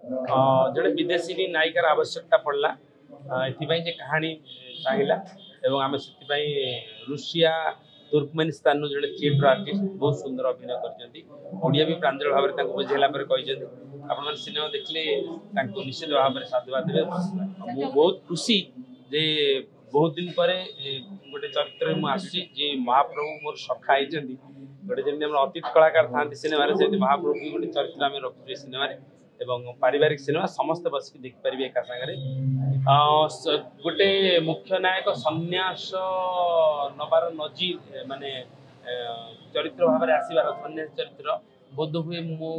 जड़े विदेशी नायिकार आवश्यकता पड़ला ये कहानी चाहिए आम से रुषिया तुर्कमेनिस्तान जोड़े चीफ आर्टिस्ट बहुत सुंदर अभिनय कर भी प्रांजल भाव में बुझेला आप सिनेमा देखले निश्चित भाव में साधुवाद देवे बहुत खुशी जे बहुत दिन पर गोटे चरित्र मुझे जे महाप्रभु मोर सखा होती गोटे जमी अतीत कलाकार था सिनेमा से महाप्रभु भी गोटे चरित्र आम रखुचे सिनेमा एवं पारिवारिक सिनेमा समस्त बसिक देखिपारे एका सागर गोटे मुख्य नायक संन्यास नबार नजी माने चरित्र भाव में आसबार संन्यास चरित्र बोध हुए मु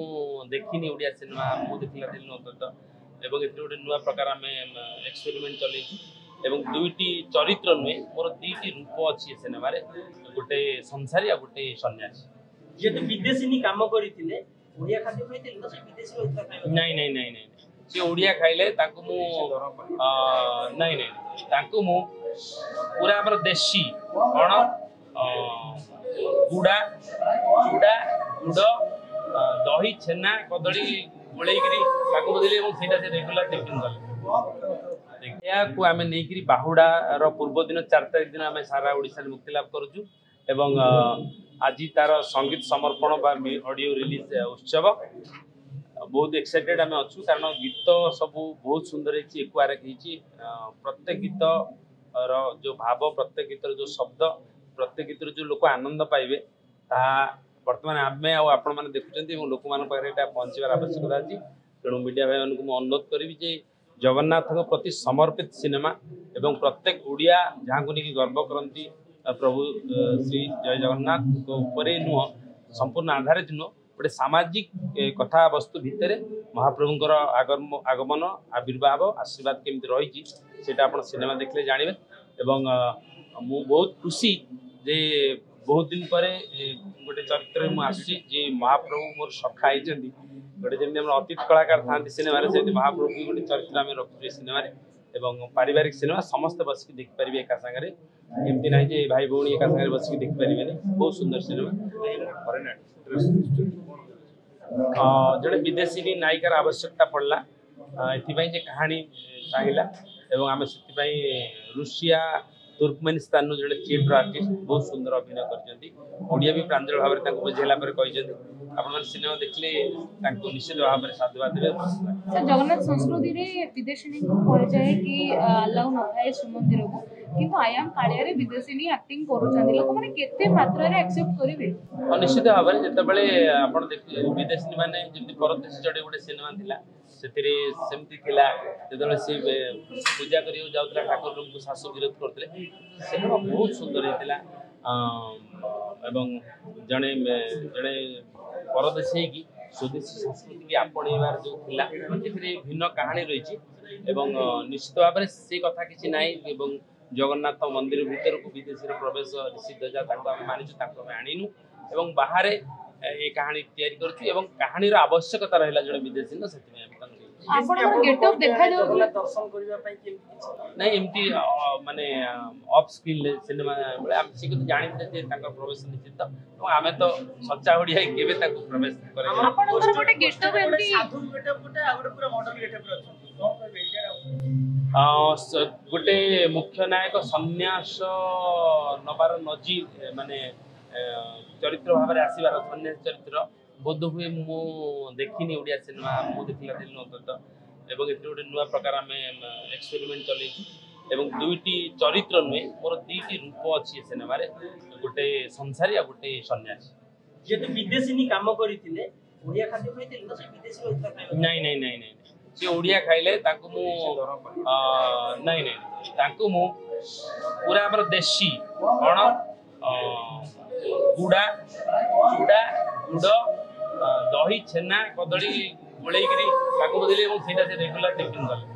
देखनी ओडिया सिनेमा मु देखला दिन अंतत एवं गोटे नुआ प्रकार आम एक्सपेरिमेंट चलू दुईटी चरित्र नुहे मोर दुईटी रूप अच्छी सिनेमा गोटे संसारी आ गोटे सन्यासी जे विदेशी काम करथिले ओडिया खाद्य खाइथिले न से विदेशी होइता खाइ नहीं नहीं नहीं नहीं से ओडिया खाइले ताकू मु नहीं नहीं ताकू मु पूरा हमर देशी कोन गुड़ा चूड़ा गुड़ दही छेना कदली गोलेगिरी ताकू बदले एवं सेटा से रेगुलर टिफिन गले या को आमे नेकिरी बाहुडा रो पूर्व दिन 4 तारिख दिन आमे सारा ओडिसा रे मुक्ति लाभ करूछु एवं आज तार संगीत समर्पण ऑडियो रिलीज उत्सव बहुत एक्साइटेड आम अच्छु कारण गीत सब बहुत सुंदर एक प्रत्येक गीत जो भाव प्रत्येक गीतर जो शब्द प्रत्येक गीतर जो लोक आनंद पाइबे बर्तमान आम आपण मैंने देखुं लोक मान पहुँचार आवश्यकता अच्छी तेणु मीडिया भाई मानक अनुरोध करी जगन्नाथ प्रति समर्पित सिनेमा एवं प्रत्येक ओडिया जहाँ को लेकिन गर्व करती प्रभु श्री जय जगन्नाथ नुह संपूर्ण आधारित नुह गोटे सामाजिक कथा वस्तु भितर महाप्रभुंर आगमन आविर्भाव आशीर्वाद केमती रही आप सिनेमा देखले जानवे एवं मु बहुत खुशी जे बहुत दिन पर गोटे चरित्र मुझे जे महाप्रभु मोर सखा होती गोटे जमी अतीत कलाकार था सिनेमा से महाप्रभु भी गोटे चरित्र आम रखुचे सिनेमा एवं पारिवारिक सिनेमा समस्त बसिक देखिपारे एका सागर एमती ना जे भाई भौणी एका सागर बसिक देखिपारे बहुत सुंदर सिनेमा जड़े विदेशी नायिकार आवश्यकता पड़ला ये कहानी चाहिए आम से रुषिया तुर्कमेनिस्तान जोड़े चीफ आर्टिस्ट बहुत सुंदर अभिनय कर भी प्रांजल भाव में बुझेला आप सिनेमा देखले निश्चित भाव में साधुवाद देवे जगन्नाथ संस्कृति रे विदेशी को परिचय कि अलाउ न थाए श्रीमंदिर को किंतु आयाम कालिया रे विदेशी एक्टिंग करूछन लोक माने केते मात्रा रे एक्सेप्ट करिवे निश्चित भाव में जते बेले आपण देख विदेशी माने जेमति परदेश जड़े गोटे सिनेमा थिला सेतिरे सेमति थिला जते से पूजा करियो जाउतला ठाकुर को शासु विरोध करथले सिनेमा बहुत सुंदर हेतिला एवं जड़े जड़े परदेशी की स्वदेशी संस्कृति की आपणेबार जो थिला भिन्न कहानी रही निश्चित भाव में से कथा किसी ना जगन्नाथ मंदिर भीतर को विदेशी प्रवेश निषिद्ध जहाँ मानी आनीनु एवं बाहर ये कहानी तैयारी करूँ कहानी आवश्यकता रहा जो विदेशी ना से गेटअप देखा दर्शन करबा पई केमती नहीं एमती माने ऑफ स्किल सिनेमा बेले हम से जानि जे ताका प्रवेश निश्चित आमे तो सच्चा ओडिया केबे ताको प्रवेश करे आपनकर गोटे गेटअप एमती साधु गेटअप गोटे आ गोटे पूरा मॉडर्न गेटअप रहछ कोन कहबे गोटे मुख्य नायक संन्यास नबार नजी माने चरित्र भाव में आसबार संन्यास चरित्र बोध हुए मु देखनी ओडिया सिनेमा मु देखला दिन अंतत एवं गोटे नुआ प्रकार आम एक्सपेरिमेंट चलू दुईटी चरित्र नुहे मोर दुईटी रूप अच्छी सिनेमा गोटे संसारी आ गोटे सन्यासी जे विदेशी काम करथिले ओडिया खाद्य खाइथिले न से विदेशी होइता खाइ नहीं नहीं नहीं नहीं से ओडिया खाइले ताकू मु नहीं नहीं ताकू मु पूरा हमर देशी कोन गुड़ा चूड़ा गुड़ दही छेना कदली गोलेगिरी ताकू बदले एवं सेटा से रेगुलर टिफिन गले